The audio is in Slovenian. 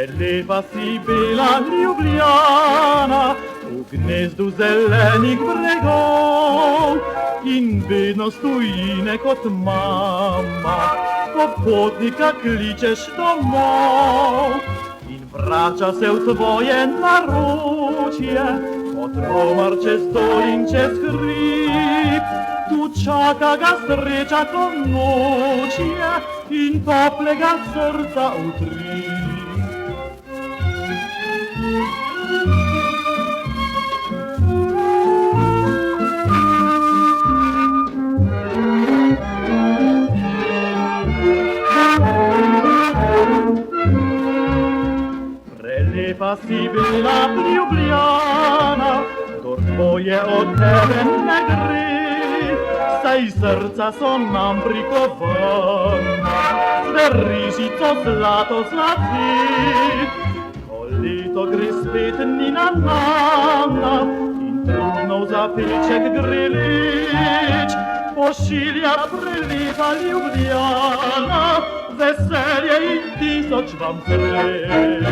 Prelewa si byla Ljubljana u gnezdu zelenih bregov in vedno stoji kot mama, popotnika kličeš domov in vrača se v tvoje naročje, kot romar čez dol in čez hrib. Tu čaka ga sreča ko nočje in toplega srca utrip. Prelepa si bila Ljubljana, kdor tvoje od tebe ne gre, saj srca so nam prikovana, s verižico zlato zlati. Ko leto gre spet ni na nama in trudno v zapeček gre leč, pošilja prelepa Ljubljana, veselje in tisoč vam sreč.